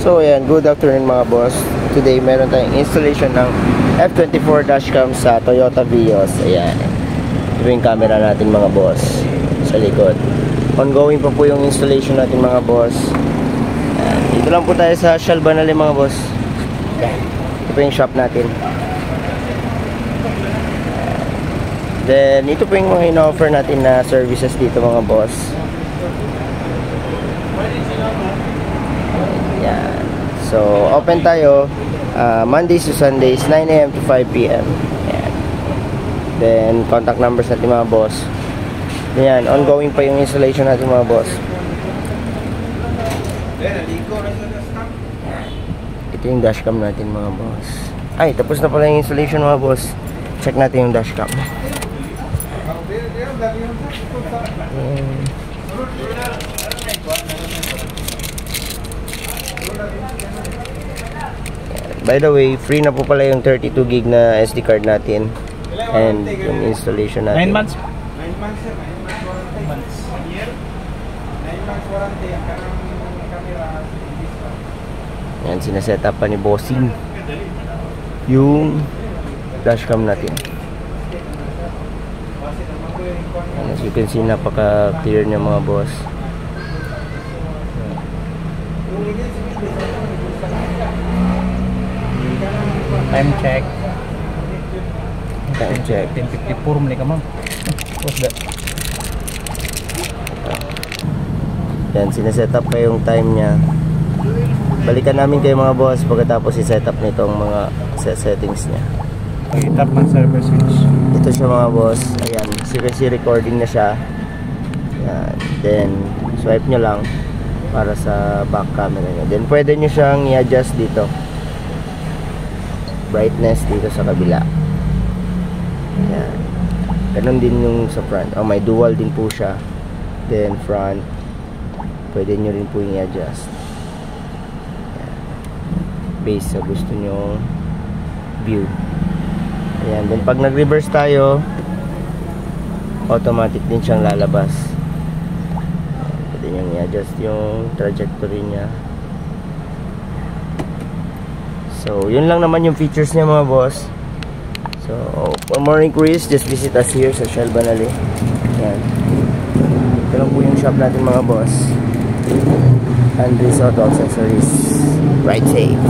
So ayan, good afternoon mga boss. Today meron tayong installation ng F24 dashcam sa Toyota Vios. Ayan, ito yung camera natin mga boss sa likod. Ongoing pa po yung installation natin mga boss. Ayan, dito lang po tayo sa Shalbanale mga boss. Ayan, ito po yung shop natin. Then ito po yung mga ino-offer natin na services dito mga boss. Yan. So, open tayo Mondays to Sundays, 9 AM to 5 PM. Yan. Then, contact numbers natin mga boss. Yan, ongoing pa yung installation natin mga boss. Ito yung dashcam natin mga boss. Ay, tapos na pala yung installation mga boss. Check natin yung dashcam. By the way, free na po pala yung 32 gig na SD card natin and yung installation natin. 9 months? 9 months sir, 9 months warranty. 1 year? 9 months warranty ang karang camera. Yan, sinaset up pa ni Bossing yung dashcam natin. And as you can see, napaka clear niya mga boss. Time check. Time check. 10:54 mali ka ma'am. What's that? Yan, sinaset up pa yung time niya. Balikan namin kayo mga boss pagkatapos i-set up nitong mga settings niya. Okay, tap ang server switch. Ito siya mga boss. Ayan, seriously recording na siya. Ayan. Then, swipe nyo lang para sa back camera nyo. Then, pwede nyo siyang i-adjust dito. Brightness dito sa kabila. Ayan. Ganon din yung sa front. Oh, may dual din po siya. Then, front. Pwede nyo rin po i-adjust. Ayan. Base sa gusto nyo view. Ayan, then pag nag-reverse tayo, automatic din siyang lalabas. Pwede nyo i-adjust yung trajectory niya. So, yun lang naman yung features niya mga boss. So, for more inquiries, just visit us here sa Shalbanale. Ayan. Ito lang po yung shop natin mga boss. Andres Auto Accessories. Ride safe.